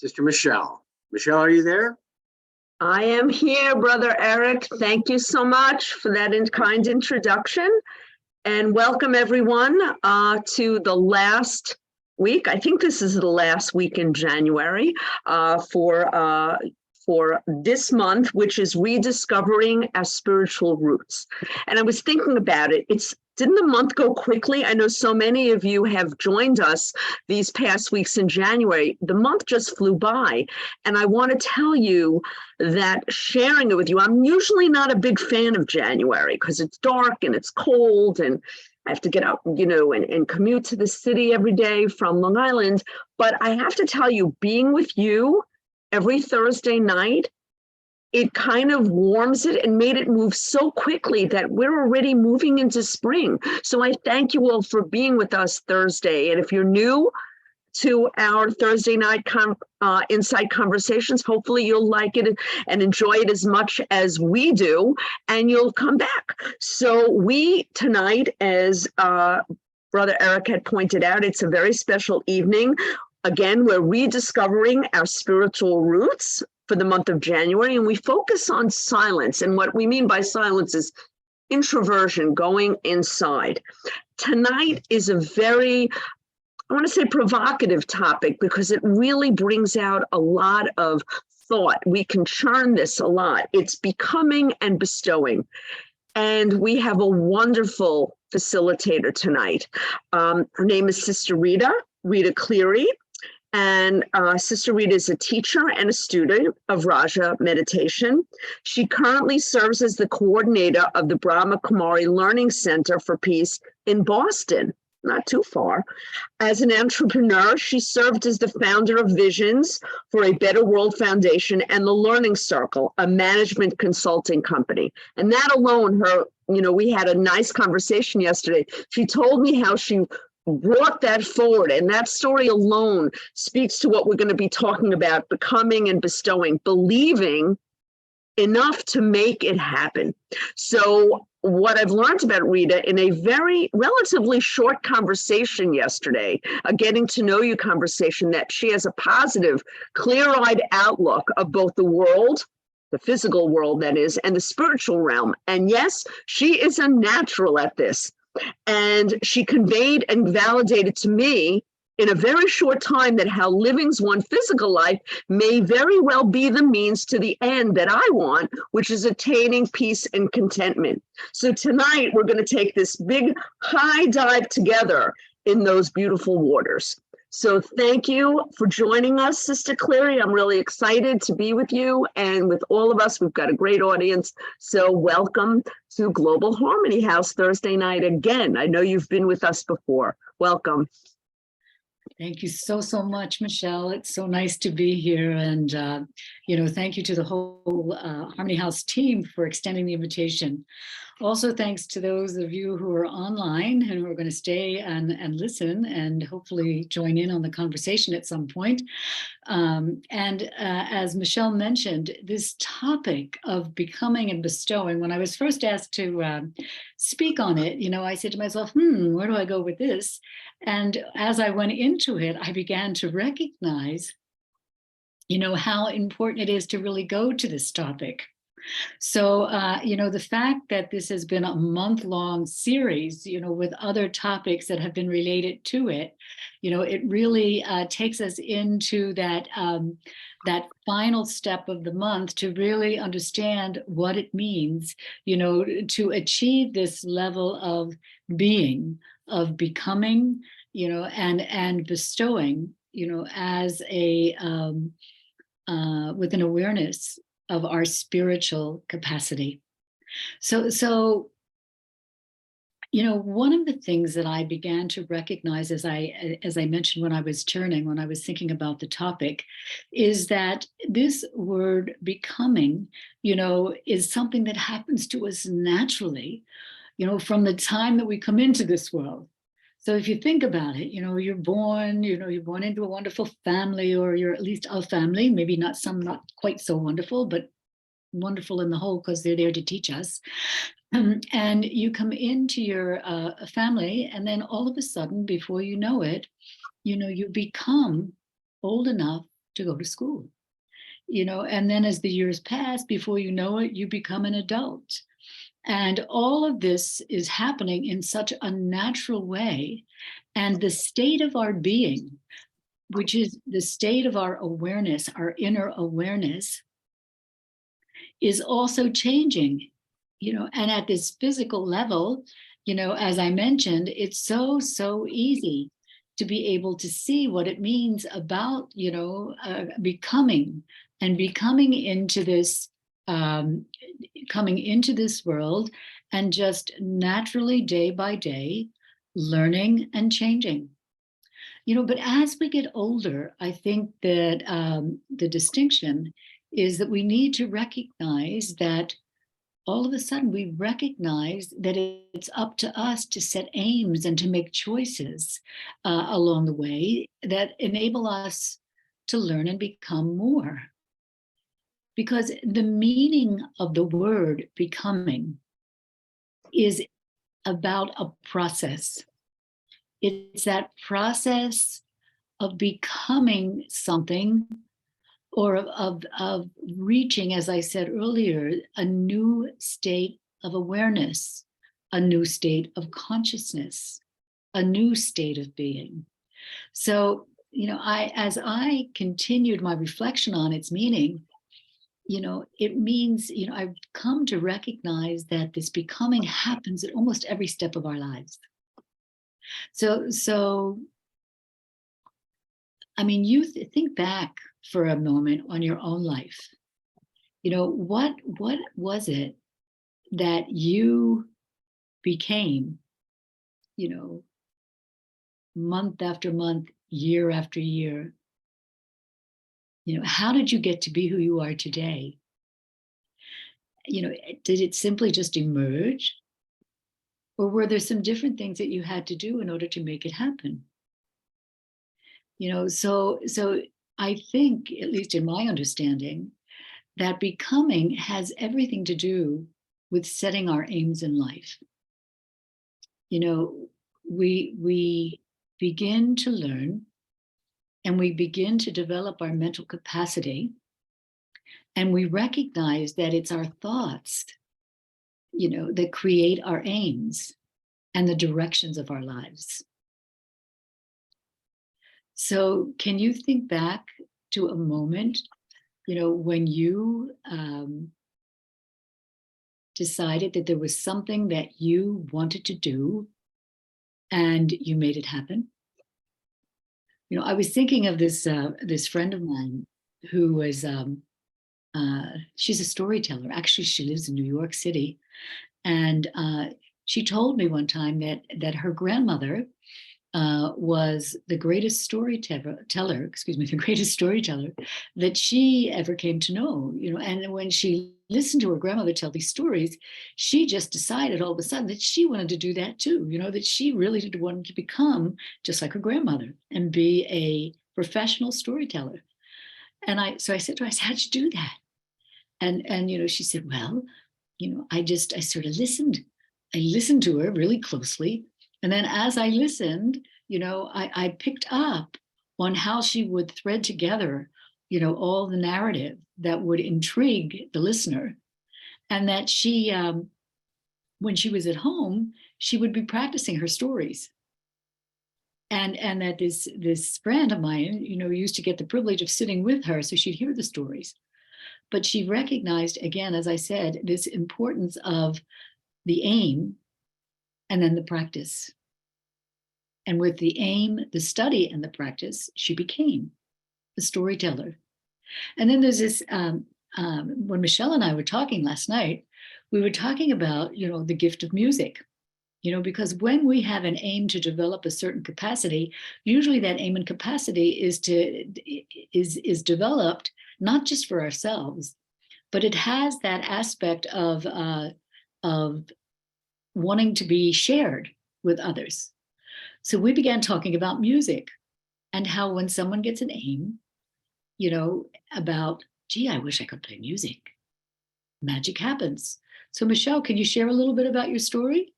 Sister Michelle. Michelle, are you there? I am here, Brother Eric. Thank you so much for that kind introduction. And welcome everyone to the last week. I think this is the last week in January for this month, which is Rediscovering Our Spiritual Roots. And I was thinking about it. Didn't the month go quickly? I know so many of you have joined us these past weeks in January. The month just flew by. And I want to tell you that sharing it with you, I'm usually not a big fan of January because it's dark and it's cold and I have to get up, and commute to the city every day from Long Island. But I have to tell you, being with you every Thursday night, it kind of warms it and made it move so quickly that we're already moving into spring. So I thank you all for being with us Thursday. And if you're new to our Thursday night Insight Conversations, hopefully you'll like it and enjoy it as much as we do, and you'll come back. So we tonight, as Brother Eric had pointed out, it's a very special evening. Again, we're rediscovering our spiritual roots for the month of January, and we focus on silence. And what we mean by silence is introversion, going inside. Tonight is a very, I want to say, provocative topic because it really brings out a lot of thought. We can churn this a lot. It's becoming and bestowing. And we have a wonderful facilitator tonight. Her name is Sister Rita Cleary. And Sister Rita is a teacher and a student of Raja meditation. She currently serves as the coordinator of the Brahma Kumaris Learning Center for Peace in Boston, not too far. As an entrepreneur, she served as the founder of Visions for a Better World Foundation and the Learning Circle, a management consulting company. And that alone, we had a nice conversation yesterday. She told me how she brought that forward, and that story alone speaks to what we're going to be talking about: becoming and bestowing, believing enough to make it happen. So what I've learned about Rita in a very relatively short conversation yesterday, a getting to know you conversation, that she has a positive, clear-eyed outlook of both the world, the physical world that is, and the spiritual realm. And yes, she is a natural at this. And she conveyed and validated to me in a very short time that how living's one physical life may very well be the means to the end that I want, which is attaining peace and contentment. So tonight we're going to take this big high dive together in those beautiful waters. So thank you for joining us, Sister Cleary. I'm really excited to be with you and with all of us. We've got a great audience. So welcome to Global Harmony House Thursday night again. I know you've been with us before. Welcome. Thank you so much, Michelle. It's so nice to be here. And, thank you to the whole Harmony House team for extending the invitation. Also, thanks to those of you who are online and who are going to stay and listen and hopefully join in on the conversation at some point. As Michelle mentioned, this topic of becoming and bestowing, when I was first asked to speak on it, I said to myself, where do I go with this? And as I went into it, I began to recognize, how important it is to really go to this topic. So, the fact that this has been a month-long series, with other topics that have been related to it, it really takes us into that final step of the month to really understand what it means, to achieve this level of being, of becoming, and bestowing, as a with an awareness of our spiritual capacity. So, one of the things that I began to recognize as I mentioned when I was thinking about the topic, is that this word becoming, is something that happens to us naturally, from the time that we come into this world. So if you think about it, you're born into a wonderful family, or you're at least a family, maybe not quite so wonderful, but wonderful in the whole because they're there to teach us. And you come into your family, and then all of a sudden, before you know it, you become old enough to go to school. And then as the years pass, before you know it, you become an adult. And all of this is happening in such a natural way. And the state of our being, which is the state of our awareness, our inner awareness, is also changing, and at this physical level, as I mentioned, it's so easy to be able to see what it means about, becoming into this, coming into this world and just naturally day by day learning and changing. But as we get older, I think that the distinction is that we need to recognize that all of a sudden we recognize that it's up to us to set aims and to make choices along the way that enable us to learn and become more. Because the meaning of the word becoming is about a process. It's that process of becoming something, or of reaching, as I said earlier, a new state of awareness, a new state of consciousness, a new state of being. So, as I continued my reflection on its meaning, it means, I've come to recognize that this becoming happens at almost every step of our lives. So, I mean, you think back for a moment on your own life. What was it that you became, month after month, year after year? How did you get to be who you are today? Did it simply just emerge? Or were there some different things that you had to do in order to make it happen? So I think, at least in my understanding, that becoming has everything to do with setting our aims in life. We begin to learn and we begin to develop our mental capacity, and we recognize that it's our thoughts, that create our aims and the directions of our lives. So can you think back to a moment, when you decided that there was something that you wanted to do and you made it happen? I was thinking of this friend of mine who was, she's a storyteller. Actually, she lives in New York City. And she told me one time that her grandmother was the greatest storyteller that she ever came to know, and when she listened to her grandmother tell these stories, she just decided all of a sudden that she wanted to do that too, that she really did want to become just like her grandmother and be a professional storyteller. So I said to her, how'd you do that? And she said, well, I sort of listened. I listened to her really closely. And then as I listened, I picked up on how she would thread together, all the narrative that would intrigue the listener. And that she, when she was at home, she would be practicing her stories. And that this friend of mine, used to get the privilege of sitting with her, so she'd hear the stories. But she recognized, again, as I said, this importance of the aim and then the practice. And with the aim, the study, and the practice, she became a storyteller. And then there's this, when Michelle and I were talking last night, we were talking about, the gift of music, because when we have an aim to develop a certain capacity, usually that aim and capacity is developed not just for ourselves, but it has that aspect of wanting to be shared with others. So we began talking about music and how when someone gets an aim, about, gee, I wish I could play music, magic happens. So Michelle, can you share a little bit about your story?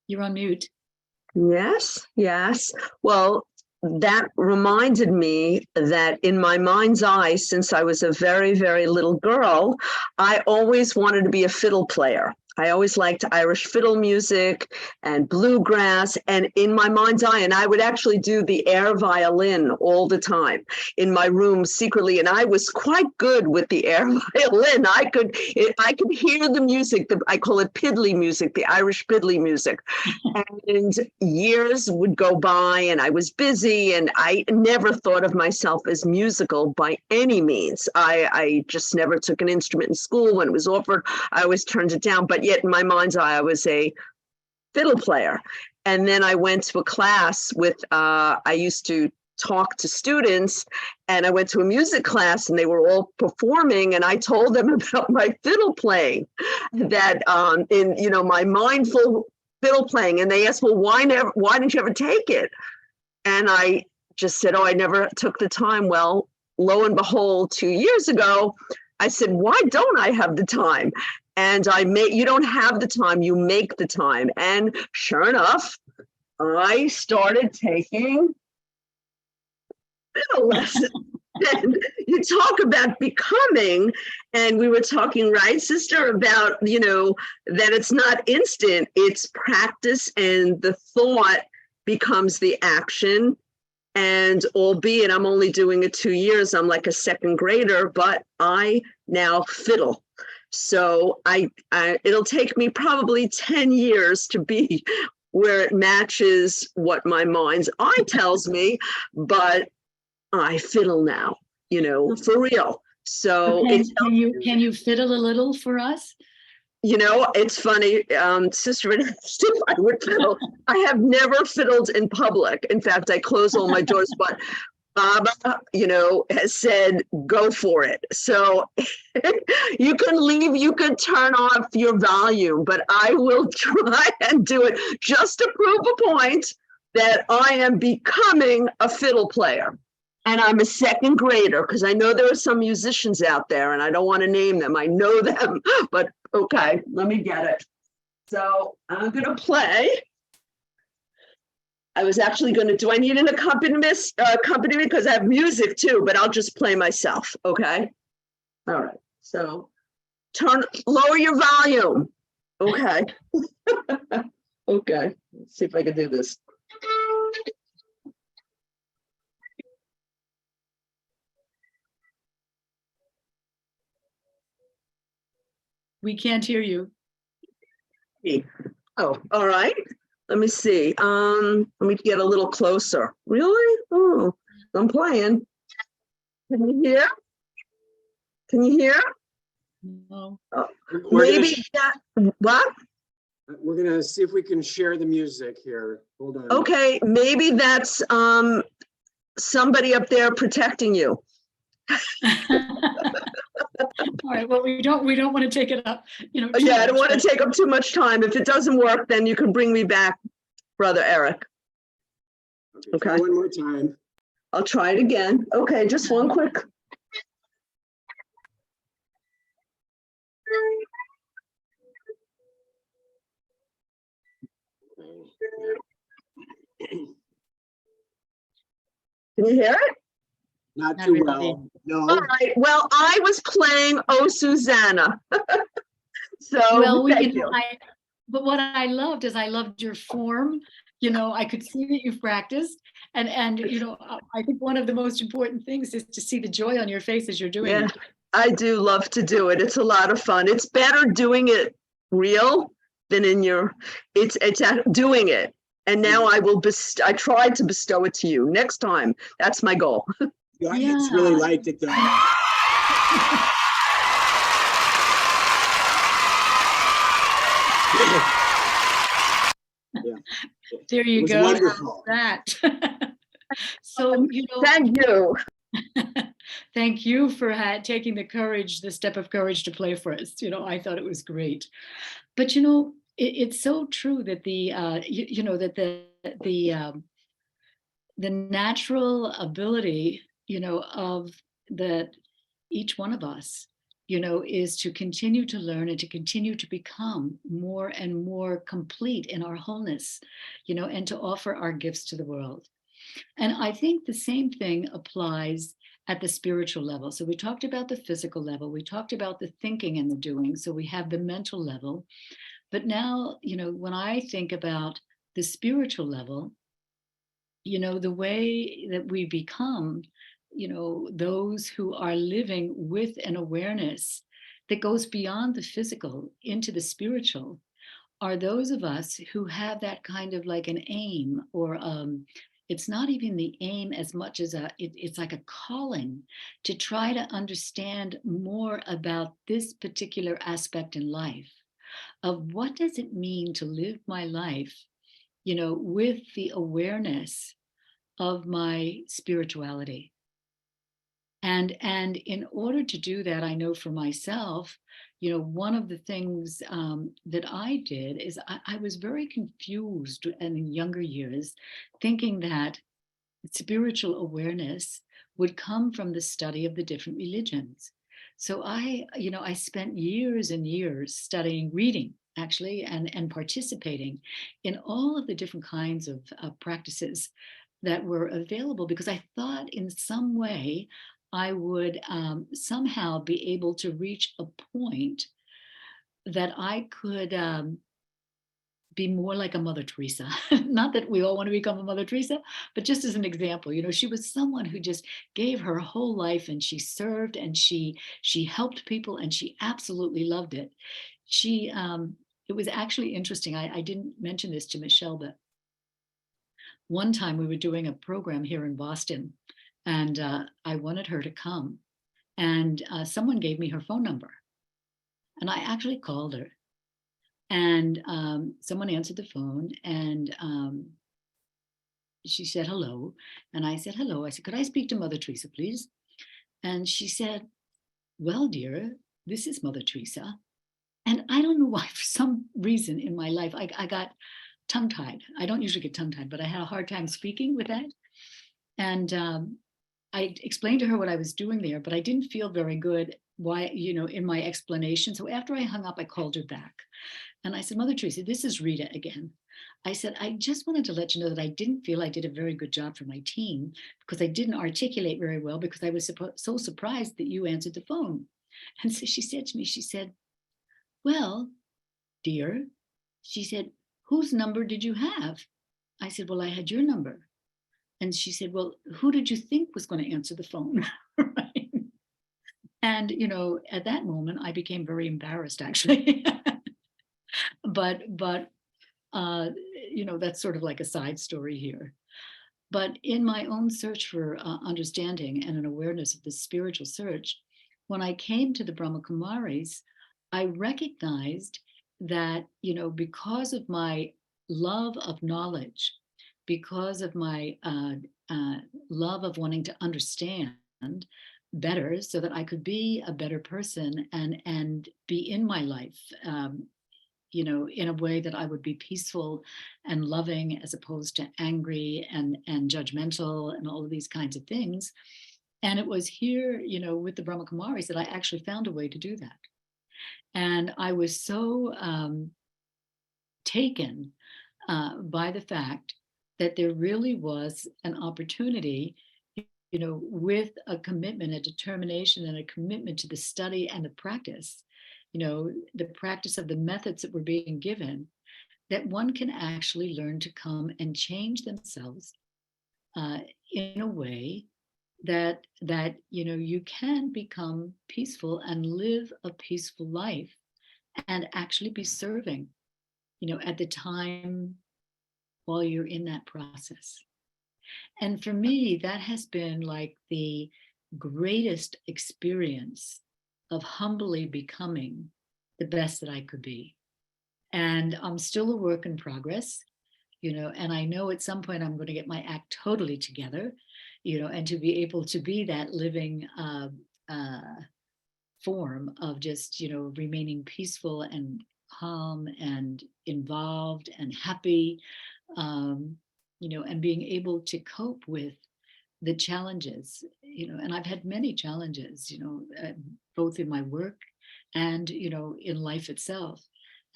You're on mute. Yes, yes. Well, that reminded me that in my mind's eye, since I was a very, very little girl, I always wanted to be a fiddle player. I always liked Irish fiddle music and bluegrass, and in my mind's eye, and I would actually do the air violin all the time in my room secretly, and I was quite good with the air violin. I could hear the music. I call it piddly music, the Irish piddly music. And years would go by, and I was busy, and I never thought of myself as musical by any means. I just never took an instrument in school. When it was offered, I always turned it down. But yet in my mind's eye, I was a fiddle player. And then I went to a class with, I used to talk to students, and I went to a music class, and they were all performing, and I told them about my fiddle playing, that in, you know, my mindful fiddle playing. And they asked, well, why didn't you ever take it? And I just said, oh, I never took the time. Well, lo and behold, 2 years ago, I said, why don't I have the time? And you don't have the time, you make the time. And sure enough, I started taking fiddle lessons. And you talk about becoming, and we were talking, right, sister, about, you know, that it's not instant, it's practice, and the thought becomes the action. And albeit I'm only doing it 2 years, I'm like a second grader, but I now fiddle. So it'll take me probably 10 years to be where it matches what my mind's eye tells me, but I fiddle now, you know, for real. So it's, Can you fiddle a little for us? you know, it's funny, Sister, if I would fiddle, I have never fiddled in public. In fact, I close all my doors, but Baba, you know, has said, go for it. So you can leave, you can turn off your volume, but I will try and do it just to prove a point that I am becoming a fiddle player. And I'm a second grader, because I know there are some musicians out there, and I don't want to name them. I know them, but okay, let me get it. So I'm going to play. I was actually going to, do I need an accompaniment? Because I have music too, but I'll just play myself, okay? All right, so lower your volume. Okay. Okay, let's see if I can do this. We can't hear you. Oh, all right. Let me see. Let me get a little closer. Really? Oh, I'm playing. Can you hear? Can you hear? No. Oh, maybe that, what? We're gonna see if we can share the music here. Hold on. Okay, maybe that's somebody up there protecting you. All right. Well, we don't want to take it up. You know. Yeah, I don't want to take up too much time. If it doesn't work, then you can bring me back, Brother Eric. Okay. One more time. I'll try it again. Okay, just one quick. Can you hear it? Not Not too really. well. No. All right. Well, I was playing Oh Susanna. So Well, thank you. But what I loved is I loved your form. You know, I could see that you've practiced, and you know, I think one of the most important things is to see the joy on your face as you're doing Yeah, it. I do love to do it. It's a lot of fun. It's better doing it real than in your. It's doing it. And now I will I tried to bestow it to you next time. That's my goal. The audience really liked it though. Yeah. There you go. Wonderful. That. So, you know, Thank you. thank you for taking the step of courage to play for us. You know, I thought it was great. But you know, it's so true that the natural ability, you know, of that each one of us is to continue to learn and to continue to become more and more complete in our wholeness, and to offer our gifts to the world. And I think the same thing applies at the spiritual level. So we talked about the physical level, we talked about the thinking and the doing. So we have the mental level. But now, when I think about the spiritual level, the way that we become, those who are living with an awareness that goes beyond the physical into the spiritual, are those of us who have that kind of like an aim, or it's not even the aim as much as it's like a calling to try to understand more about this particular aspect in life of what does it mean to live my life, with the awareness of my spirituality. And in order to do that, I know for myself, one of the things that I did is I was very confused in younger years, thinking that spiritual awareness would come from the study of the different religions. So I spent years and years studying, reading actually, and participating in all of the different kinds of practices that were available, because I thought in some way I would somehow be able to reach a point that I could be more like a Mother Teresa. Not that we all want to become a Mother Teresa, but just as an example, she was someone who just gave her whole life, and she served, and she helped people, and she absolutely loved it. It was actually interesting. I didn't mention this to Michelle, but one time we were doing a program here in Boston, and I wanted her to come, and someone gave me her phone number, and I actually called her, and someone answered the phone, and she said hello, and I said hello. I said, could I speak to Mother Teresa, please? And she said, well, dear, this is Mother Teresa. And I don't know why, for some reason in my life, I got tongue-tied. I don't usually get tongue-tied, but I had a hard time speaking with that. And I explained to her what I was doing there, but I didn't feel very good in my explanation. So after I hung up, I called her back. And I said, Mother Teresa, this is Rita again. I said, I just wanted to let you know that I didn't feel I did a very good job for my team, because I didn't articulate very well, because I was so surprised that you answered the phone. And so she said to me, she said, well, dear, she said, whose number did you have? I said, well, I had your number. And she said, well, who did you think was going to answer the phone? Right? And, at that moment, I became very embarrassed, actually. but that's sort of like a side story here. But in my own search for understanding and an awareness of this spiritual search, when I came to the Brahma Kumaris, I recognized that, because of my love of knowledge, because of my love of wanting to understand better so that I could be a better person and be in my life, in a way that I would be peaceful and loving, as opposed to angry and judgmental and all of these kinds of things. And it was here, with the Brahma Kumaris, that I actually found a way to do that. And I was so taken by the fact that there really was an opportunity, with a commitment, a determination, and a commitment to the study and the practice, the practice of the methods that were being given, that one can actually learn to come and change themselves in a way that you can become peaceful and live a peaceful life, and actually be serving, at the time while you're in that process. And for me, that has been like the greatest experience of humbly becoming the best that I could be. And I'm still a work in progress, and I know at some point I'm going to get my act totally together, and to be able to be that living form of just, remaining peaceful and calm and involved and happy, and being able to cope with the challenges, and I've had many challenges, both in my work and, in life itself,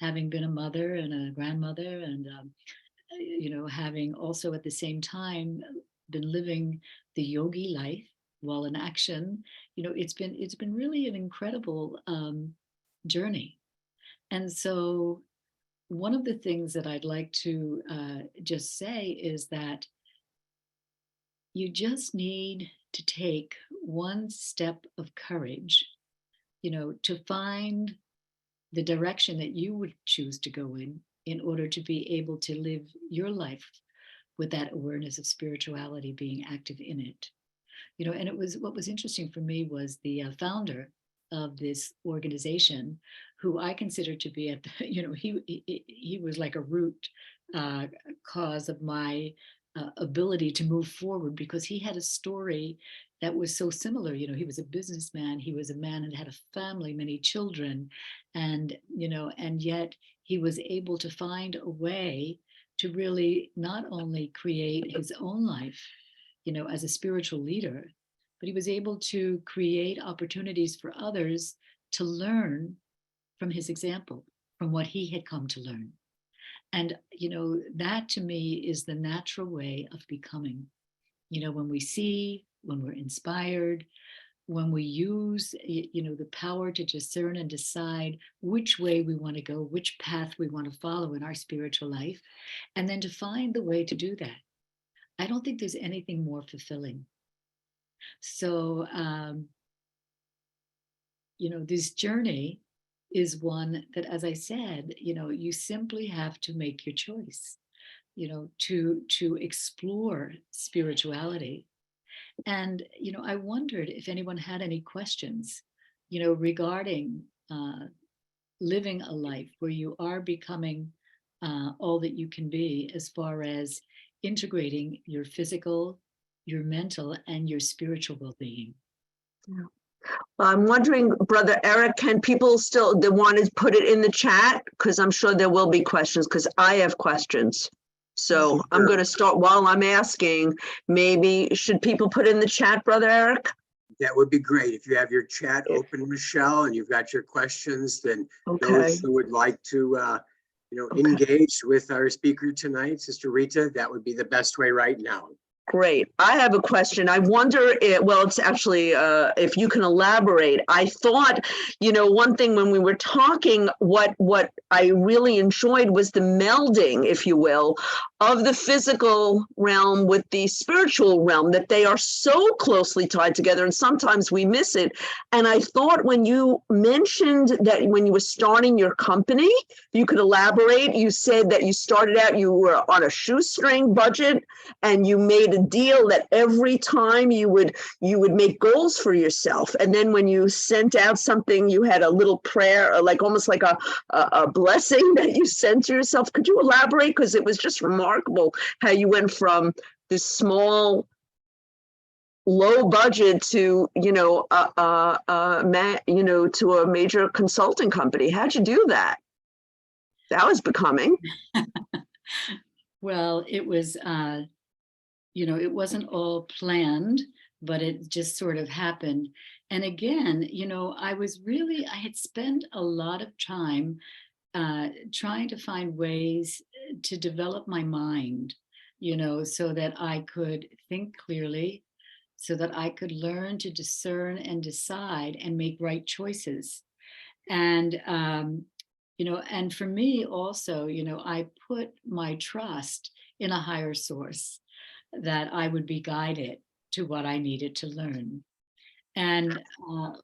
having been a mother and a grandmother and, having also at the same time been living the yogi life while in action. It's been really an incredible journey. And so one of the things that I'd like to just say is that you just need to take one step of courage, to find the direction that you would choose to go in order to be able to live your life with that awareness of spirituality being active in it. And what was interesting for me was the founder of this organization, who I consider to be at the, he was like a root cause of my ability to move forward, because he had a story that was so similar. He was a businessman, he was a man and had a family, many children, and yet he was able to find a way to really not only create his own life, as a spiritual leader, but he was able to create opportunities for others to learn from his example, from what he had come to learn. And, that to me is the natural way of becoming. When we see, when we're inspired, when we use, the power to discern and decide which way we want to go, which path we want to follow in our spiritual life, and then to find the way to do that. I don't think there's anything more fulfilling. So, this journey is one that, as I said, you simply have to make your choice, to explore spirituality. And, I wondered if anyone had any questions, regarding living a life where you are becoming all that you can be, as far as integrating your physical, your mental, and your spiritual well-being. Yeah. I'm wondering, Brother Eric, can people still, they want to put it in the chat? Because I'm sure there will be questions, because I have questions. So I'm going to start while I'm asking. Maybe should people put in the chat, Brother Eric? That would be great. If you have your chat open, Michelle, and you've got your questions, then Okay. those who would like to, engage with our speaker tonight, Sister Rita, that would be the best way right now. Great. I have a question. I wonder, it's actually, if you can elaborate. I thought, one thing when we were talking, what I really enjoyed was the melding, if you will, of the physical realm with the spiritual realm, that they are so closely tied together, and sometimes we miss it. And I thought when you mentioned that when you were starting your company, you could elaborate. You said that you started out, you were on a shoestring budget, and you made a deal that every time you would make goals for yourself, and then when you sent out something, you had a little prayer, like almost like a blessing that you sent to yourself. Could you elaborate? Because it was just remarkable how you went from this small, low budget to to a major consulting company. How'd you do that? That was becoming. Well, it was it wasn't all planned, but it just sort of happened. And again, I had spent a lot of time trying to find ways to develop my mind, so that I could think clearly, so that I could learn to discern and decide and make right choices. And, and for me also, I put my trust in a higher source, that I would be guided to what I needed to learn. And the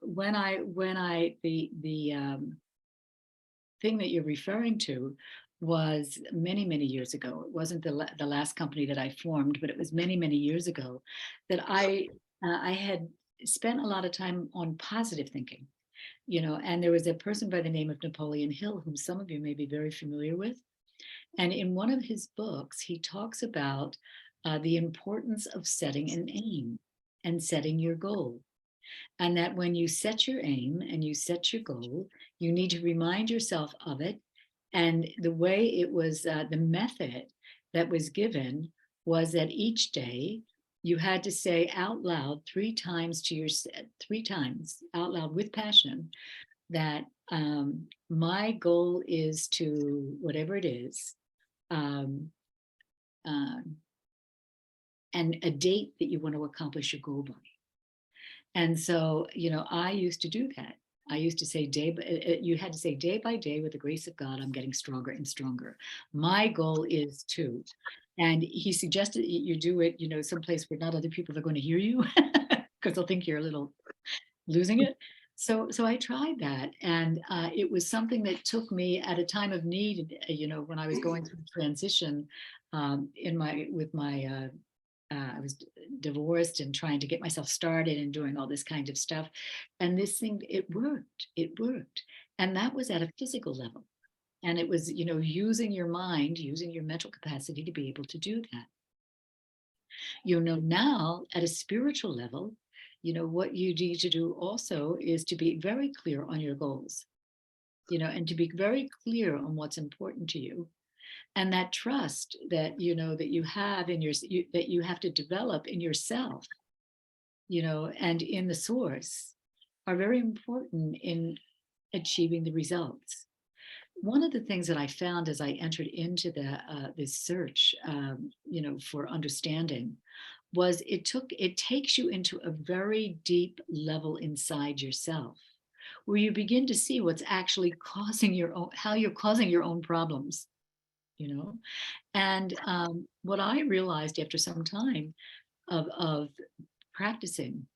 thing that you're referring to was many, many years ago. It wasn't the last company that I formed, but it was many, many years ago that I had spent a lot of time on positive thinking, and there was a person by the name of Napoleon Hill, whom some of you may be very familiar with. And in one of his books, he talks about the importance of setting an aim and setting your goal. And that when you set your aim and you set your goal, you need to remind yourself of it. And the way it was, the method that was given was that each day you had to say out loud 3 times to your 3 times out loud with passion that my goal is to whatever it is, and a date that you want to accomplish your goal by. And so, I used to do that. I used to say you had to say day by day, with the grace of God, I'm getting stronger and stronger. My goal is to, and he suggested you do it, someplace where not other people are going to hear you because they'll think you're a little losing it. So I tried that, and it was something that took me at a time of need, when I was going through transition I was divorced and trying to get myself started and doing all this kind of stuff. And this thing, it worked. And that was at a physical level. And it was, using your mind, using your mental capacity to be able to do that. Now at a spiritual level, what you need to do also is to be very clear on your goals, and to be very clear on what's important to you. And that trust that, that you have that you have to develop in yourself, and in the source are very important in achieving the results. One of the things that I found as I entered into this search, for understanding, was it takes you into a very deep level inside yourself, where you begin to see what's actually causing how you're causing your own problems. And what I realized after some time of practicing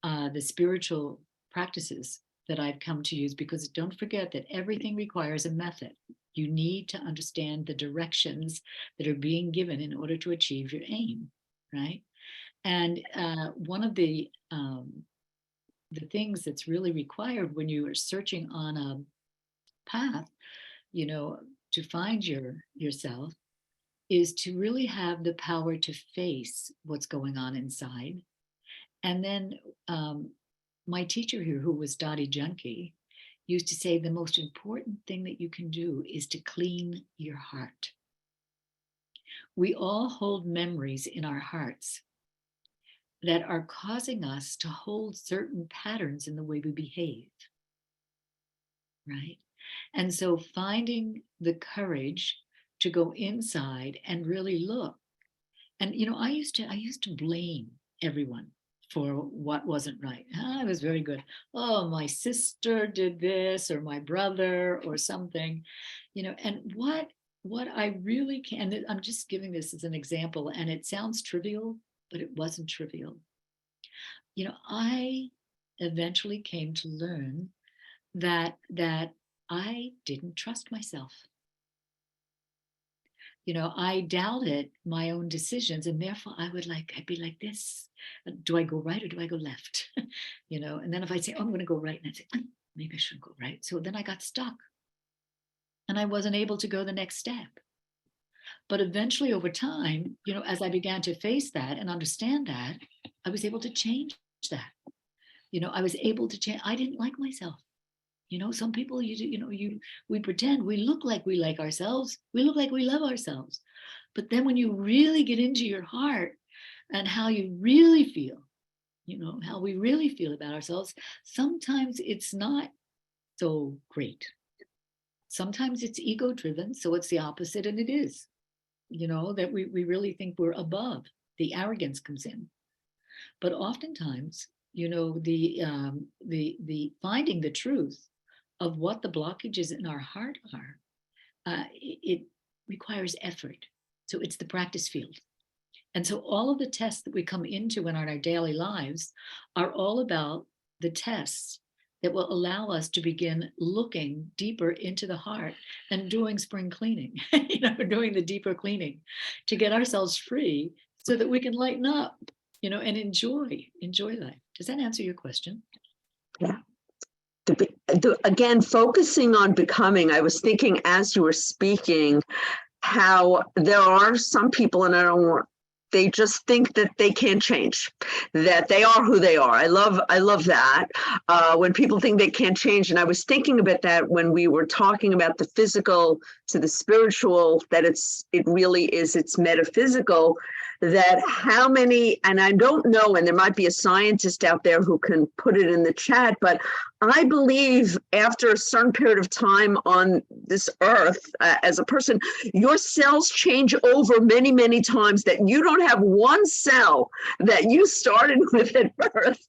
the spiritual practices that I've come to use, because don't forget that everything requires a method. You need to understand the directions that are being given in order to achieve your aim, right? And one of the things that's really required when you are searching on a path, to find yourself, is to really have the power to face what's going on inside. And then my teacher here, who was Dottie Junkie, used to say the most important thing that you can do is to clean your heart. We all hold memories in our hearts that are causing us to hold certain patterns in the way we behave, right? And so finding the courage to go inside and really look. And, I used to blame everyone for what wasn't right. I was very good. Oh, my sister did this, or my brother, or something, and what I really can, and I'm just giving this as an example, and it sounds trivial, but it wasn't trivial. I eventually came to learn that I didn't trust myself. I doubted my own decisions, and therefore I'd be like this. Do I go right or do I go left? And then if I'd say, oh, I'm going to go right, and I'd say, maybe I shouldn't go right. So then I got stuck and I wasn't able to go the next step. But eventually over time, as I began to face that and understand that, I was able to change that. I was able to change. I didn't like myself. Some people, we pretend we look like we like ourselves. We look like we love ourselves. But then when you really get into your heart and how you really feel, how we really feel about ourselves, sometimes it's not so great. Sometimes it's ego driven. So it's the opposite, and it is, that we really think we're above. The arrogance comes in. But oftentimes, the finding the truth of what the blockages in our heart are, it requires effort. So it's the practice field. And so all of the tests that we come into in our daily lives are all about the tests that will allow us to begin looking deeper into the heart and doing spring cleaning, doing the deeper cleaning to get ourselves free so that we can lighten up, and enjoy life. Does that answer your question? Yeah. Again, focusing on becoming, I was thinking as you were speaking, how there are some people, and I don't want they just think that they can't change, that they are who they are. I love that when people think they can't change. And I was thinking about that when we were talking about the physical to the spiritual, that it really is, it's metaphysical, that how many, and I don't know, and there might be a scientist out there who can put it in the chat, but I believe after a certain period of time on this earth, as a person, your cells change over many, many times, that you don't have one cell that you started with at birth.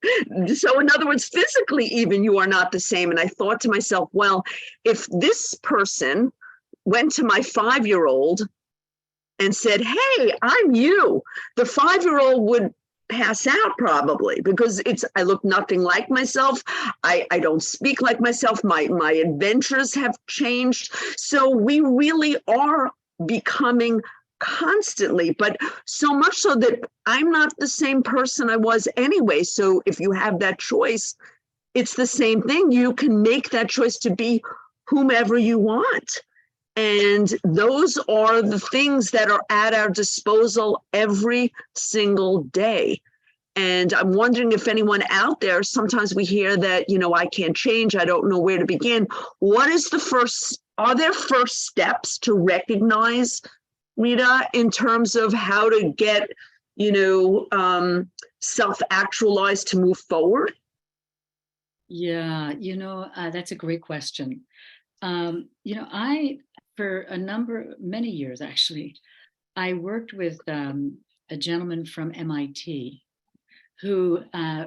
So in other words, physically even, you are not the same. And I thought to myself, well, if this person went to my 5-year-old and said, hey, I'm you, the 5-year-old would pass out probably, because I look nothing like myself. I don't speak like myself. My adventures have changed. So we really are becoming constantly, but so much so that I'm not the same person I was anyway. So if you have that choice, it's the same thing. You can make that choice to be whomever you want. And those are the things that are at our disposal every single day. And I'm wondering if anyone out there, sometimes we hear that, I can't change, I don't know where to begin. Are there first steps to recognize, Rita, in terms of how to get, self-actualized to move forward? Yeah, that's a great question. For many years actually, I worked with a gentleman from MIT who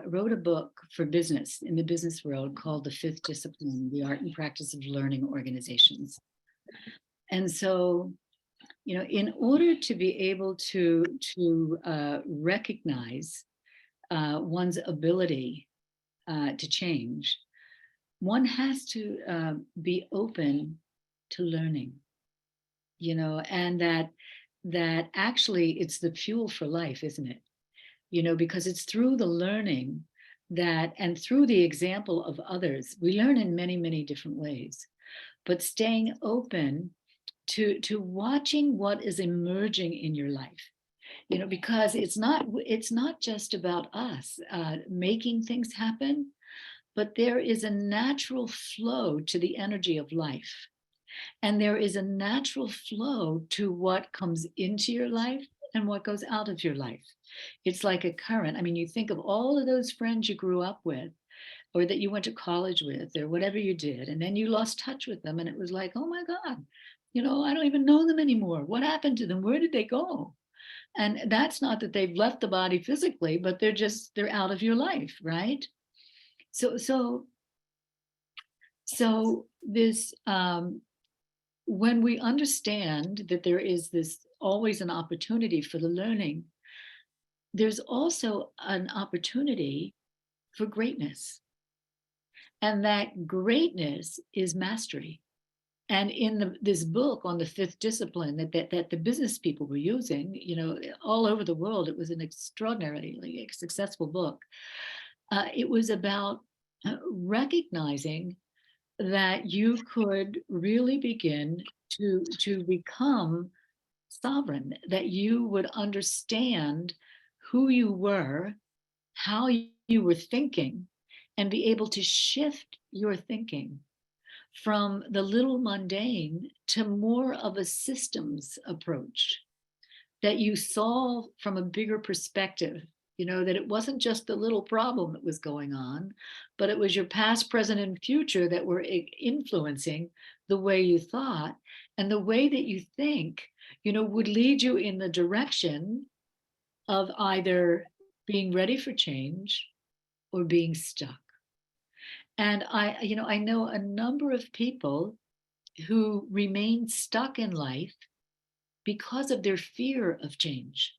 wrote a book for business in the business world called The Fifth Discipline, The Art and Practice of Learning Organizations. And so, in order to be able to recognize one's ability to change, one has to be open to learning, and that actually it's the fuel for life, isn't it? Because it's through the learning and through the example of others, we learn in many, many different ways, but staying open to watching what is emerging in your life, because it's not just about us making things happen, but there is a natural flow to the energy of life. And there is a natural flow to what comes into your life and what goes out of your life. It's like a current. I mean, you think of all of those friends you grew up with, or that you went to college with, or whatever you did, and then you lost touch with them. And it was like, oh my God, I don't even know them anymore. What happened to them? Where did they go? And that's not that they've left the body physically, but they're out of your life, right? So this, when we understand that there is this always an opportunity for the learning, there's also an opportunity for greatness. And that greatness is mastery. And in this book on the fifth discipline that the business people were using, all over the world, it was an extraordinarily successful book. It was about recognizing that you could really begin to become sovereign, that you would understand who you were, how you were thinking, and be able to shift your thinking from the little mundane to more of a systems approach, that you saw from a bigger perspective, that it wasn't just the little problem that was going on, but it was your past, present, and future that were influencing the way you thought. And the way that you think, would lead you in the direction of either being ready for change or being stuck. And I know a number of people who remain stuck in life because of their fear of change.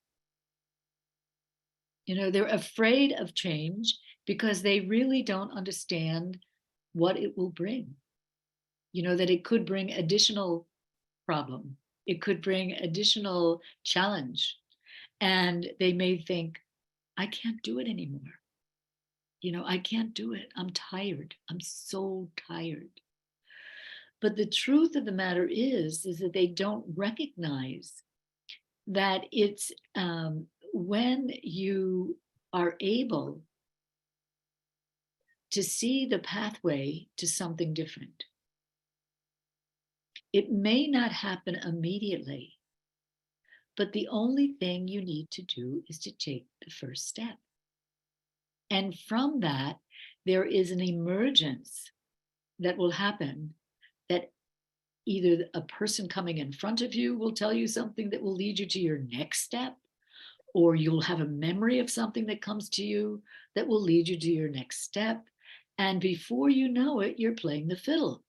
They're afraid of change because they really don't understand what it will bring. That it could bring additional problem. It could bring additional challenge. And they may think, I can't do it anymore. I can't do it. I'm tired. I'm so tired. But the truth of the matter is that they don't recognize that it's when you are able to see the pathway to something different, it may not happen immediately, but the only thing you need to do is to take the first step. And from that, there is an emergence that will happen, that either a person coming in front of you will tell you something that will lead you to your next step, or you'll have a memory of something that comes to you that will lead you to your next step. And before you know it, you're playing the fiddle.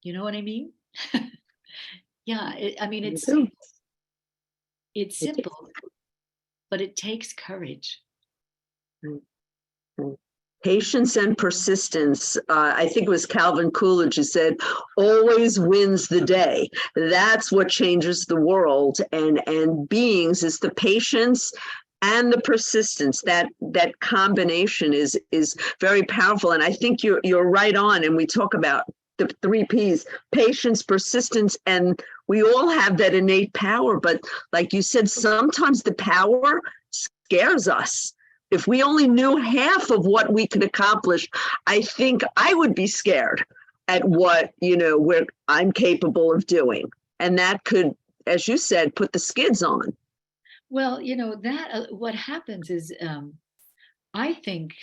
You know what I mean? Yeah, it's simple, but it takes courage. Patience and persistence. I think it was Calvin Coolidge who said, always wins the day. That's what changes the world. And beings is the patience and the persistence. That combination is very powerful. And I think you're right on. And we talk about the 3 Ps: patience, persistence, and we all have that innate power. But like you said, sometimes the power scares us. If we only knew half of what we could accomplish, I think I would be scared at what, where I'm capable of doing. And that could, as you said, put the skids on. Well, that what happens is, I think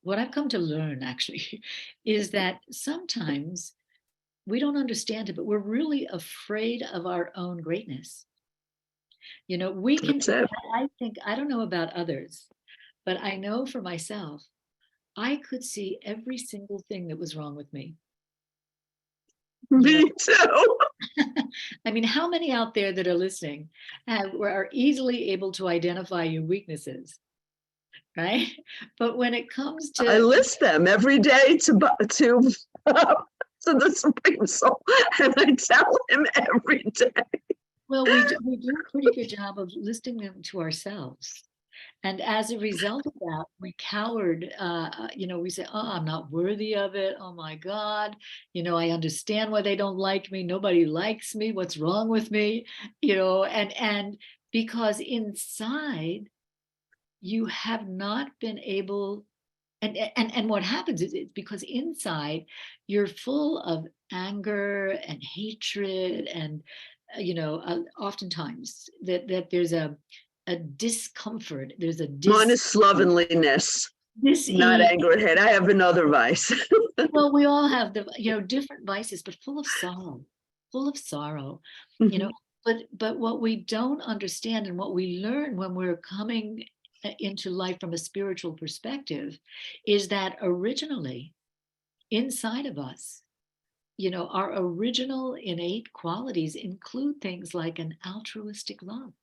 what I've come to learn actually is that sometimes we don't understand it, but we're really afraid of our own greatness. We can, I don't know about others, but I know for myself, I could see every single thing that was wrong with me. Me too. I mean, how many out there that are listening are easily able to identify your weaknesses, right? But when it comes to, I list them every day to the Supreme Soul, and I tell him every day. well, we do a pretty good job of listing them to ourselves. And as a result of that, we cowered, we say, oh, I'm not worthy of it. Oh my God. I understand why they don't like me. Nobody likes me. What's wrong with me? And because inside you have not been able, and what happens is it's because inside you're full of anger and hatred, and, oftentimes that there's a discomfort. There's a Mine is slovenliness, not anger and hate. I have another vice. Well, we all have different vices, but full of sorrow, Mhm. But what we don't understand, and what we learn when we're coming into life from a spiritual perspective, is that originally inside of us, our original innate qualities include things like an altruistic love,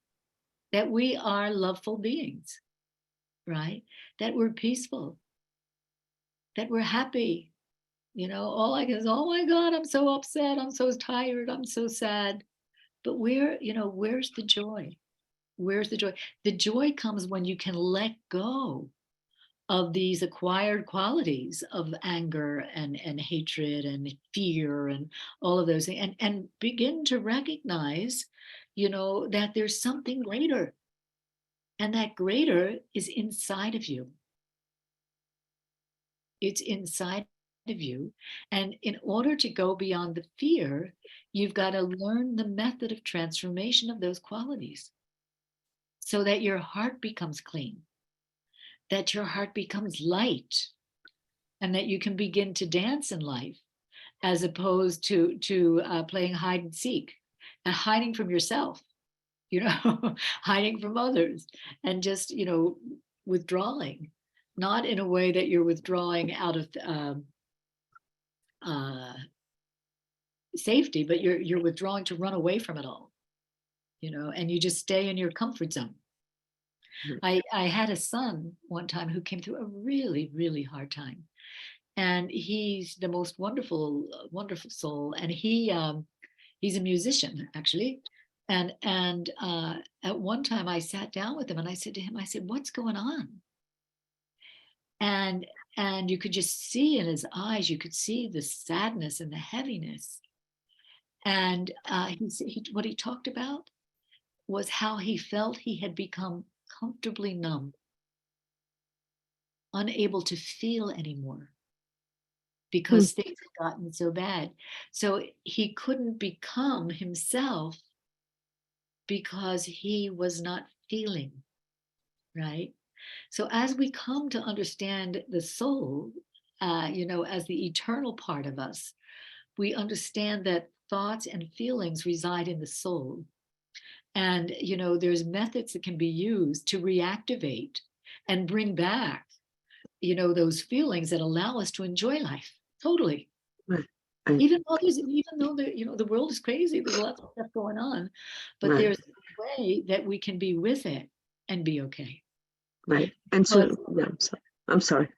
that we are loveful beings, right? That we're peaceful, that we're happy. All I can is, oh my God, I'm so upset. I'm so tired. I'm so sad. But where's the joy? Where's the joy? The joy comes when you can let go of these acquired qualities of anger and hatred and fear and all of those things, and begin to recognize, that there's something greater. And that greater is inside of you. It's inside of you. And in order to go beyond the fear, you've got to learn the method of transformation of those qualities so that your heart becomes clean, that your heart becomes light, and that you can begin to dance in life, as opposed to playing hide and seek and hiding from yourself, hiding from others, and just, withdrawing, not in a way that you're withdrawing out of safety, but you're withdrawing to run away from it all, and you just stay in your comfort zone. I had a son one time who came through a really, really hard time, and he's the most wonderful, wonderful soul, and he's a musician actually. And at one time I sat down with him and I said to him, I said, what's going on? And you could just see in his eyes, you could see the sadness and the heaviness. And what he talked about was how he felt he had become comfortably numb, unable to feel anymore because things had gotten so bad. So he couldn't become himself because he was not feeling, right? So as we come to understand the soul, as the eternal part of us, we understand that thoughts and feelings reside in the soul. And, there's methods that can be used to reactivate and bring back, those feelings that allow us to enjoy life totally. Right. Even though the world is crazy, there's lots of stuff going on, but Right. there's a way that we can be with it and be okay. Right. And so, yeah, I'm sorry.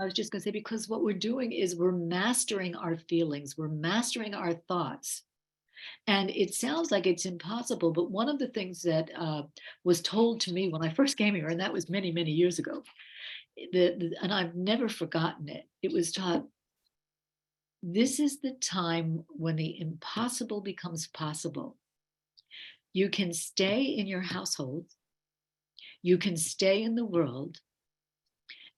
I was just going to say, because what we're doing is we're mastering our feelings, we're mastering our thoughts. And it sounds like it's impossible, but one of the things that was told to me when I first came here, and that was many, many years ago, and I've never forgotten it, it was taught, this is the time when the impossible becomes possible. You can stay in your household, you can stay in the world,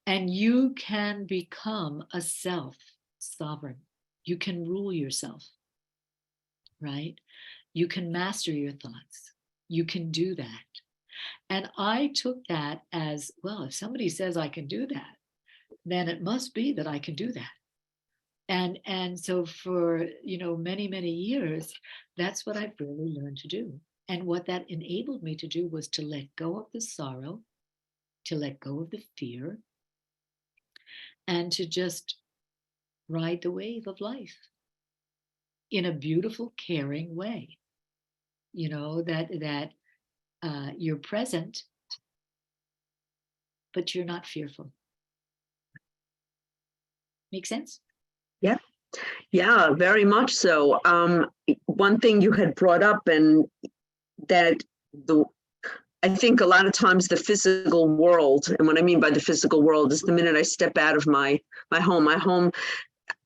and you can become a self-sovereign. You can rule yourself, right? You can master your thoughts. You can do that. And I took that as, well, if somebody says I can do that, then it must be that I can do that. And so for, many, many years, that's what I've really learned to do. And what that enabled me to do was to let go of the sorrow, to let go of the fear, and to just ride the wave of life in a beautiful, caring way. That you're present, but you're not fearful. Make sense? Yeah. Yeah, very much so. One thing you had brought up, and that I think a lot of times the physical world, and what I mean by the physical world is the minute I step out of my home,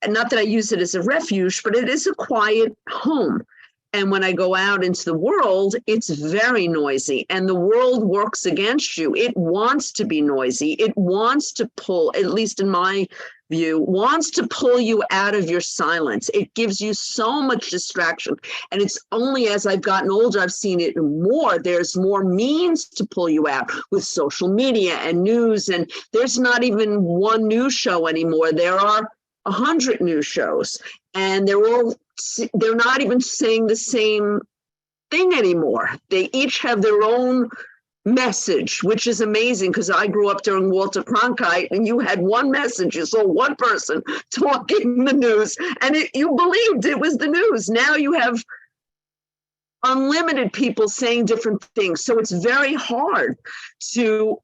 not that I use it as a refuge, but it is a quiet home. And when I go out into the world, it's very noisy, and the world works against you. It wants to be noisy. It wants to pull, at least in my view, wants to pull you out of your silence. It gives you so much distraction. And it's only as I've gotten older, I've seen it more. There's more means to pull you out with social media and news. And there's not even one news show anymore. There are 100 news shows, and they're not even saying the same thing anymore. They each have their own message, which is amazing, because I grew up during Walter Cronkite, and you had one message. You saw one person talking the news, and you believed it was the news. Now you have unlimited people saying different things. So it's very hard to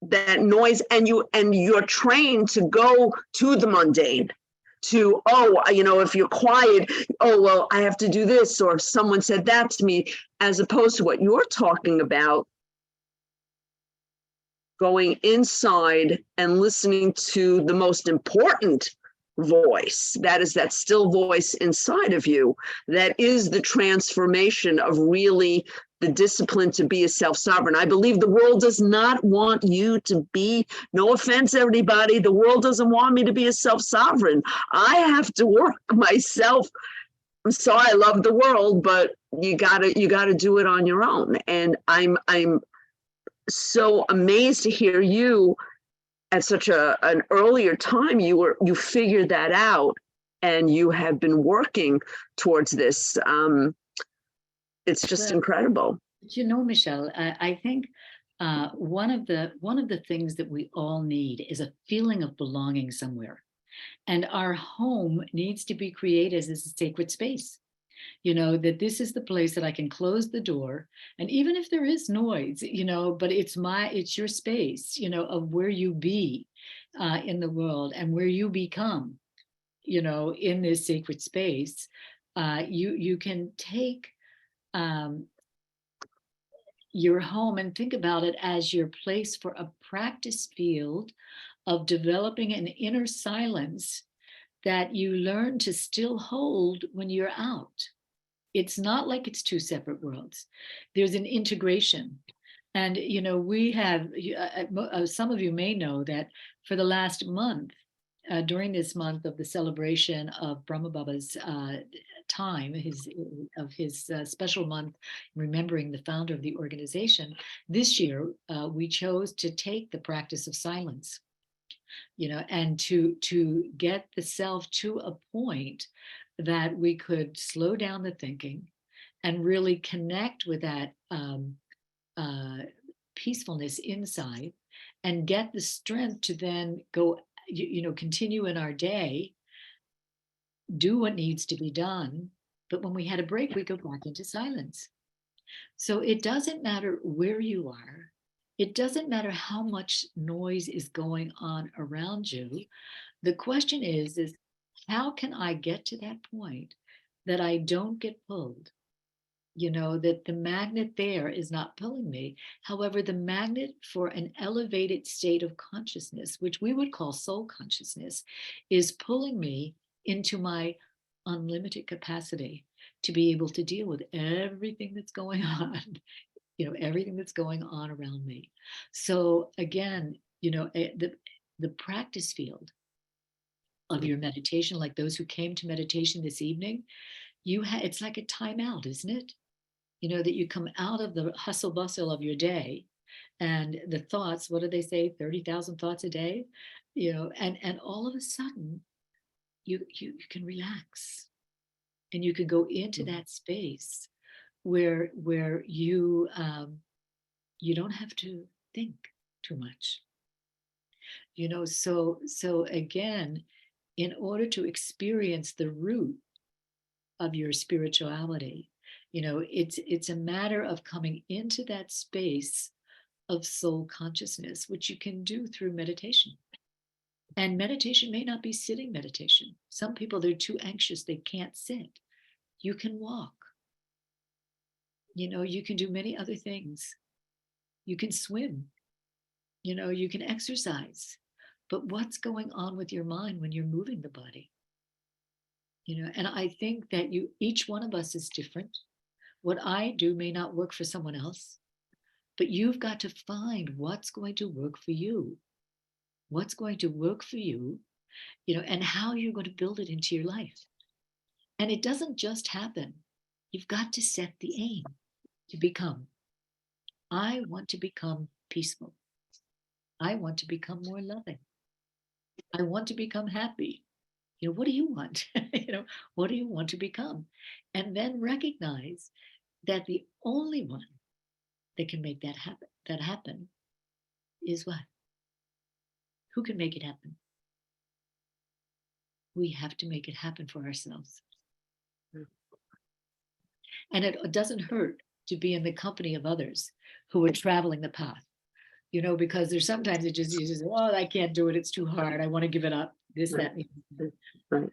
that noise, and you're trained to go to the mundane, to, if you're quiet, well, I have to do this, or if someone said that to me, as opposed to what you're talking about, going inside and listening to the most important voice, that is that still voice inside of you, that is the transformation of really the discipline to be a self-sovereign. I believe the world does not want you to be, no offense, everybody, the world doesn't want me to be a self-sovereign. I have to work myself. I'm sorry, I love the world, but you gotta do it on your own. And I'm so amazed to hear you at such an earlier time. You figured that out, and you have been working towards this. It's just incredible. Michelle, I think one of the things that we all need is a feeling of belonging somewhere. And our home needs to be created as a sacred space. That this is the place that I can close the door. And even if there is noise, but it's your space, of where you be in the world, and where you become, in this sacred space. You can take your home and think about it as your place for a practice field of developing an inner silence that you learn to still hold when you're out. It's not like it's two separate worlds. There's an integration. And, we have, some of you may know that for the last month, during this month of the celebration of Brahma Baba's time, his special month, remembering the founder of the organization, this year we chose to take the practice of silence, and to get the self to a point that we could slow down the thinking and really connect with that peacefulness inside, and get the strength to then go, continue in our day, do what needs to be done. But when we had a break, we go back into silence. So it doesn't matter where you are. It doesn't matter how much noise is going on around you. The question is how can I get to that point that I don't get pulled? That the magnet there is not pulling me. However, the magnet for an elevated state of consciousness, which we would call soul consciousness, is pulling me into my unlimited capacity to be able to deal with everything that's going on, everything that's going on around me. So again, the practice field of your meditation, like those who came to meditation this evening, it's like a timeout, isn't it? That you come out of the hustle bustle of your day, and the thoughts, what do they say, 30,000 thoughts a day, and all of a sudden you can relax, and you can go into that space where you don't have to think too much, so again, in order to experience the root of your spirituality, it's a matter of coming into that space of soul consciousness, which you can do through meditation. And meditation may not be sitting meditation. Some people, they're too anxious, they can't sit. You can walk. You can do many other things. You can swim. You can exercise. But what's going on with your mind when you're moving the body? And I think that each one of us is different. What I do may not work for someone else, but you've got to find what's going to work for you. What's going to work for you, and how you're going to build it into your life. And it doesn't just happen. You've got to set the aim to become. I want to become peaceful. I want to become more loving. I want to become happy. What do you want? What do you want to become? And then recognize that the only one that can make that happen is what? Who can make it happen? We have to make it happen for ourselves. And it doesn't hurt to be in the company of others who are traveling the path, because there's sometimes you just, oh, I can't do it. It's too hard. I want to give it up. This, that. Right.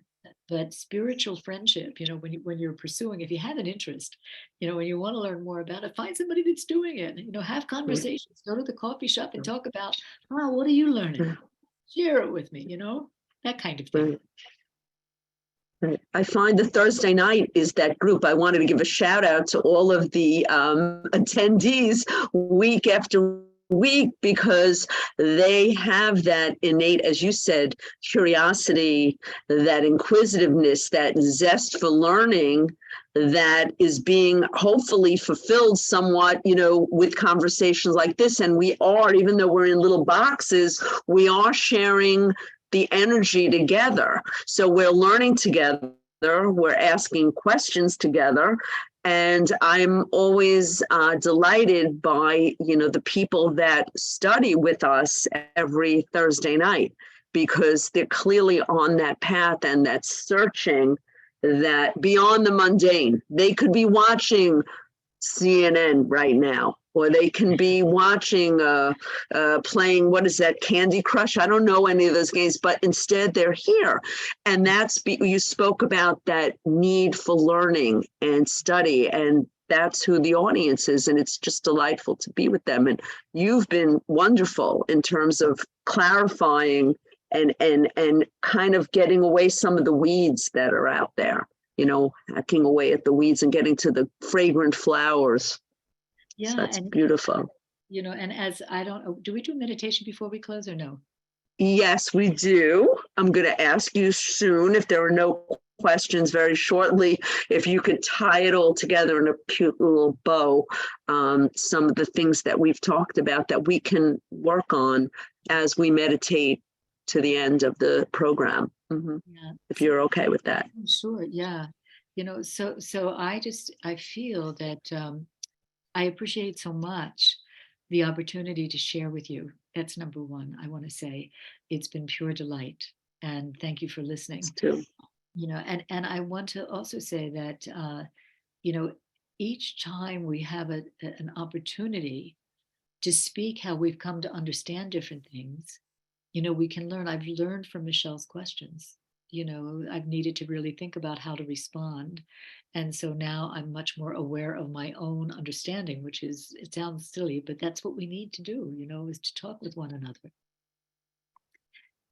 But spiritual friendship, when you're pursuing, if you have an interest, when you want to learn more about it, find somebody that's doing it, have conversations, go to the coffee shop and talk about, what are you learning? Share it with me, that kind of thing. Right. I find the Thursday night is that group. I wanted to give a shout out to all of the attendees week after week, because they have that innate, as you said, curiosity, that inquisitiveness, that zest for learning that is being hopefully fulfilled somewhat, with conversations like this. And we are, even though we're in little boxes, we are sharing the energy together. So we're learning together, we're asking questions together. And I'm always delighted by, the people that study with us every Thursday night, because they're clearly on that path and that searching, that beyond the mundane. They could be watching CNN right now, or they can be watching, playing, what is that, Candy Crush? I don't know any of those games, but instead they're here. And you spoke about that need for learning and study, and that's who the audience is. And it's just delightful to be with them. And you've been wonderful in terms of clarifying and kind of getting away some of the weeds that are out there. hacking away at the weeds and getting to the fragrant flowers. So Yeah, that's and beautiful. and as I don't know, do we do meditation before we close or no? Yes, we do. I'm going to ask you soon, if there are no questions very shortly, if you could tie it all together in a cute little bow, some of the things that we've talked about that we can work on as we meditate to the end of the program. Yeah. If you're okay with that. Sure. Yeah. So I feel that I appreciate so much the opportunity to share with you. That's number one. I want to say it's been pure delight, and thank you for listening. Too. And I want to also say that each time we have an opportunity to speak how we've come to understand different things, we can learn. I've learned from Michelle's questions. I've needed to really think about how to respond. And so now I'm much more aware of my own understanding, which it sounds silly, but that's what we need to do, is to talk with one another.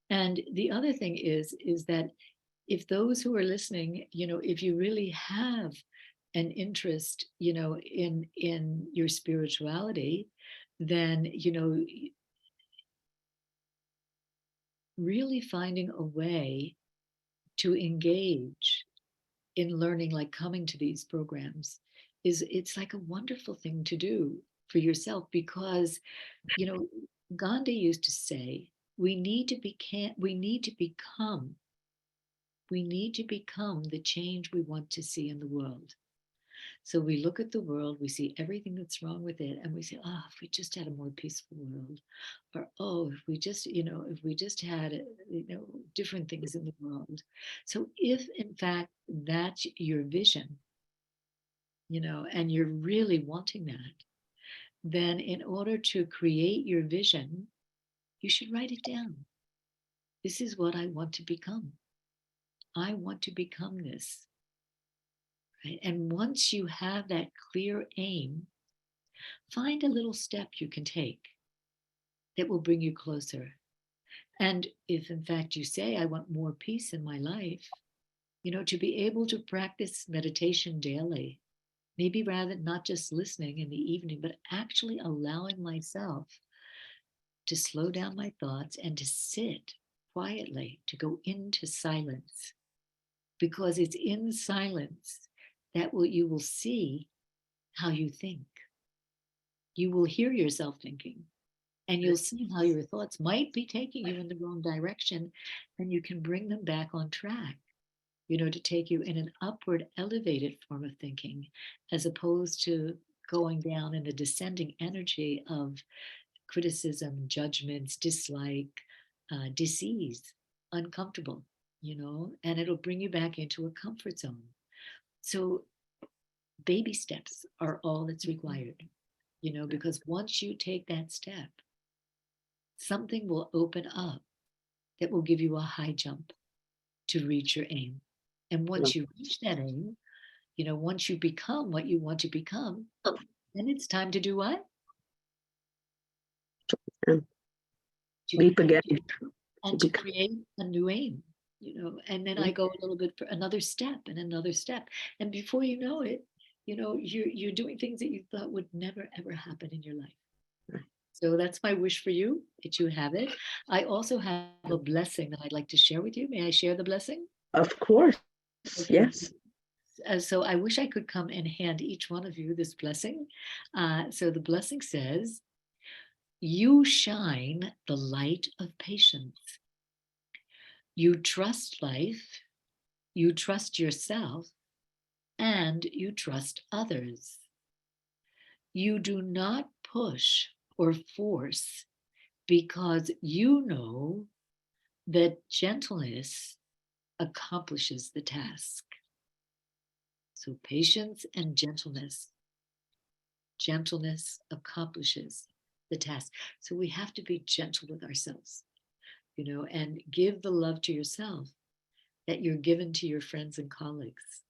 And the other thing is that if those who are listening, if you really have an interest, in your spirituality, then, really finding a way to engage in learning, like coming to these programs, it's like a wonderful thing to do for yourself, because Gandhi used to say we need to become the change we want to see in the world. So we look at the world, we see everything that's wrong with it, and we say, oh, if we just had a more peaceful world, or oh, if we just had different things in the world. So if in fact that's your vision, and you're really wanting that, then in order to create your vision, you should write it down. This is what I want to become. I want to become this. Right? And once you have that clear aim, find a little step you can take that will bring you closer. And if in fact you say, I want more peace in my life, to be able to practice meditation daily, maybe rather not just listening in the evening, but actually allowing myself to slow down my thoughts and to sit quietly, to go into silence. Because it's in silence that you will see how you think. You will hear yourself thinking, and you'll see how your thoughts might be taking you in the wrong direction, and you can bring them back on track, to take you in an upward elevated form of thinking, as opposed to going down in the descending energy of criticism, judgments, dislike, disease, uncomfortable, and it'll bring you back into a comfort zone. So baby steps are all that's required, because once you take that step, something will open up that will give you a high jump to reach your aim. And once you reach that aim, once you become what you want to become, then it's time to do what? Leap again. And to create a new aim, and then I go a little bit for another step and another step. And before you know it, you're doing things that you thought would never, ever happen in your life. So that's my wish for you, that you have it. I also have a blessing that I'd like to share with you. May I share the blessing? Of course. Okay. Yes. So I wish I could come and hand each one of you this blessing. So the blessing says, you shine the light of patience. You trust life, you trust yourself, and you trust others. You do not push or force, because you know that gentleness accomplishes the task. So patience and gentleness accomplishes the task. So we have to be gentle with ourselves, and give the love to yourself that you're given to your friends and colleagues,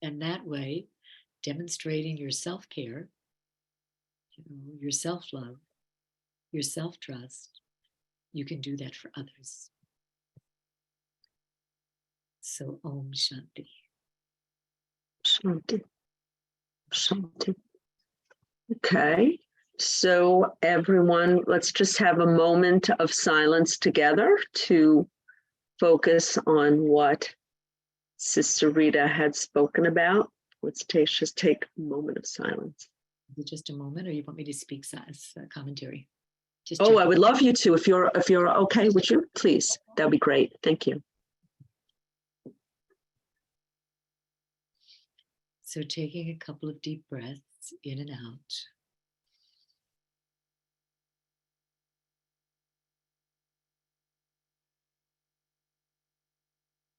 and that way demonstrating your self-care, your self-love, your self-trust, you can do that for others. So Om Shanti. Shanti. Shanti. Okay. So everyone, let's just have a moment of silence together to focus on what Sister Rita had spoken about. Let's just take a moment of silence. Is it just a moment, or you want me to speak as commentary? Just Oh, I checking. would love you to, if you're okay with you, please. That'd be great. Thank you. So taking a couple of deep breaths in and out.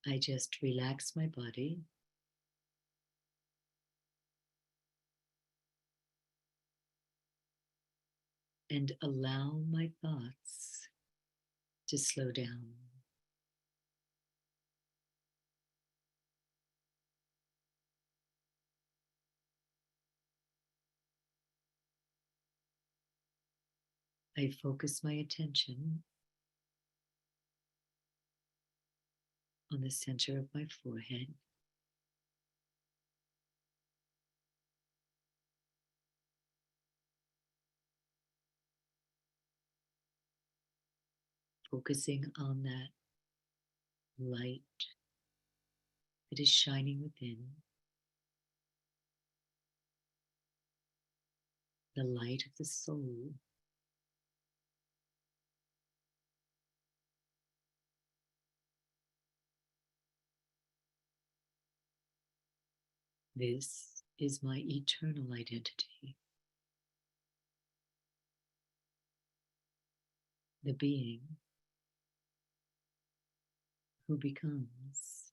I just relax my body. And allow my thoughts to slow down. I focus my attention on the center of my forehead. Focusing on that light that is shining within, the light of the soul. This is my eternal identity, the being who becomes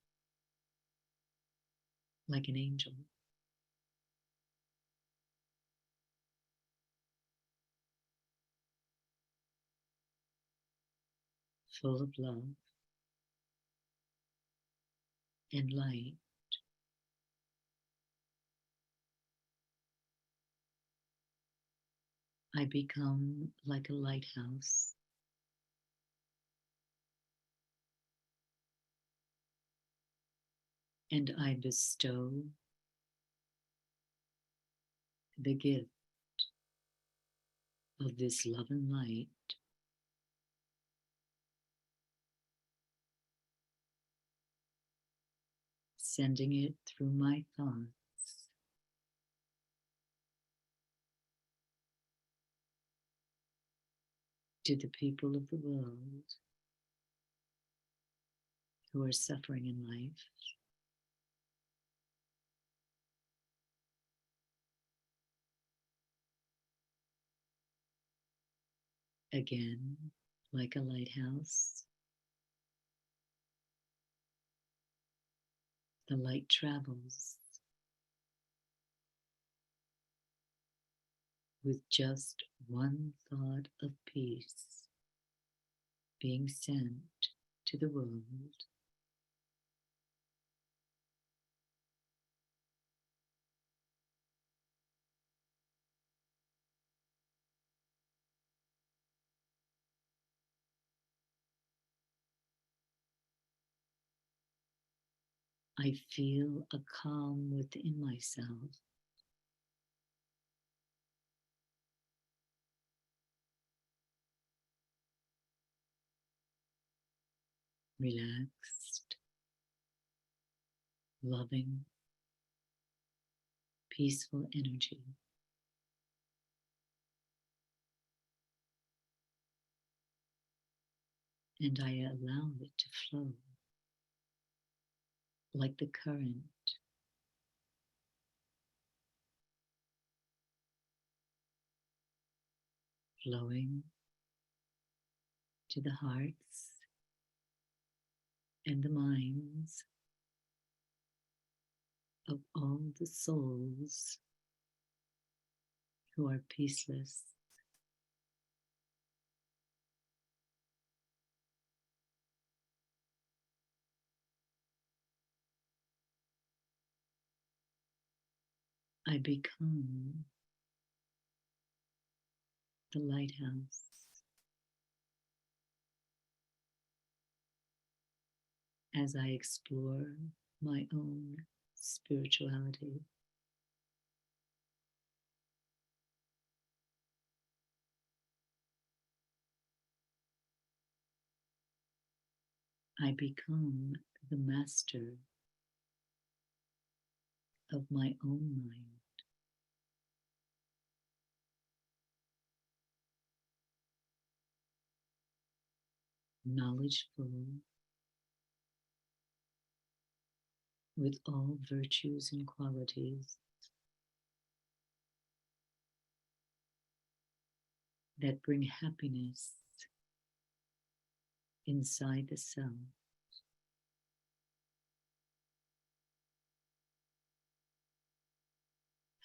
like an angel. Full of love and light. I become like a lighthouse. And I bestow the gift of this love and light sending it through my thoughts to the people of the world who are suffering in life. Again, like a lighthouse, the light travels with just one thought of peace being sent to the world. I feel a calm within myself. Relaxed, loving, peaceful energy. And I allow it to flow like the current, flowing to the hearts and the minds of all the souls who are peaceless. I become the lighthouse. as I explore my own spirituality. I become the master of my own mind. Knowledgeful with all virtues and qualities that bring happiness inside the self.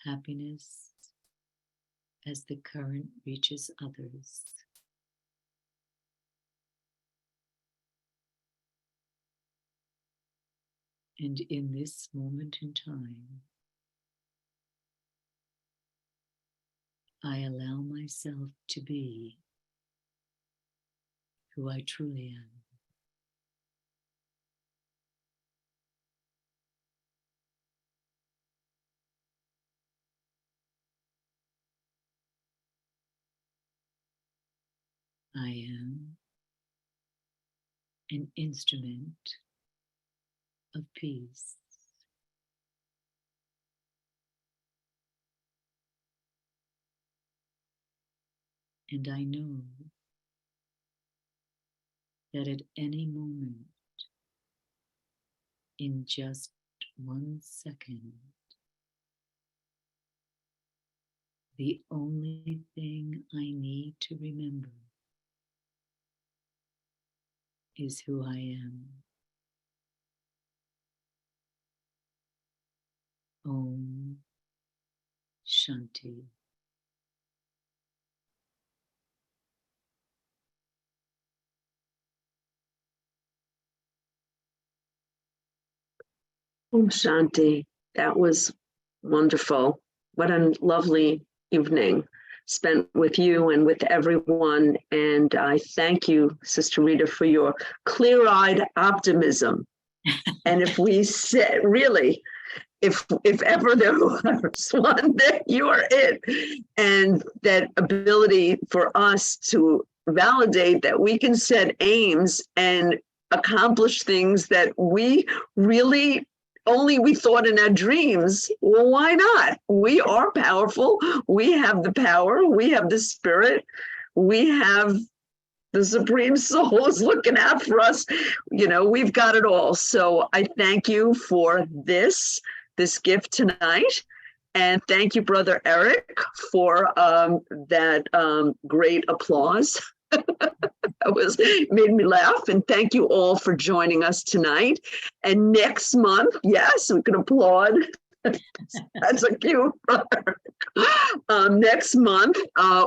Happiness as the current reaches others. And in this moment in time, I allow myself to be who I truly am. I am an instrument of peace. And I know that at any moment, in just 1 second, the only thing I need to remember is who I am. Om Shanti. Om Shanti. That was wonderful. What a lovely evening spent with you and with everyone. And I thank you, Sister Rita, for your clear-eyed optimism. And if we said, really, if ever there was one, that you are it. And that ability for us to validate that we can set aims and accomplish things that we really only we thought in our dreams. Well, why not? We are powerful. We have the power. We have the spirit. We have the Supreme Soul is looking out for us. You know, we've got it all. So I thank you for this gift tonight. And thank you, Brother Eric, for that great applause. It made me laugh. And thank you all for joining us tonight. And next month, yes, we can applaud. That's a cute brother. Next month,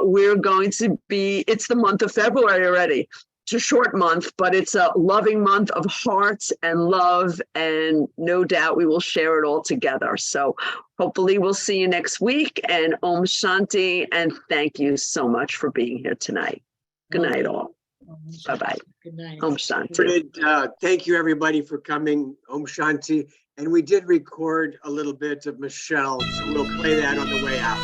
we're going to be, it's the month of February already. It's a short month, but it's a loving month of hearts and love. And no doubt we will share it all together. So hopefully we'll see you next week. And Om Shanti. And thank you so much for being here tonight. Good night, all. Bye-bye. Good night. Om Shanti. Thank you, everybody, for coming. Om Shanti. And we did record a little bit of Michelle, so we'll play that on the way out.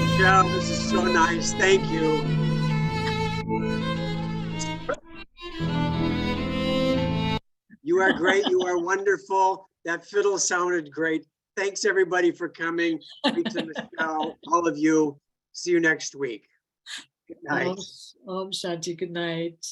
Michelle, this is so nice. Thank you. You are great. You are wonderful. That fiddle sounded great. Thanks, everybody, for coming. Rita, Michelle, all of you. See you next week. Good night. Om Shanti. Good night.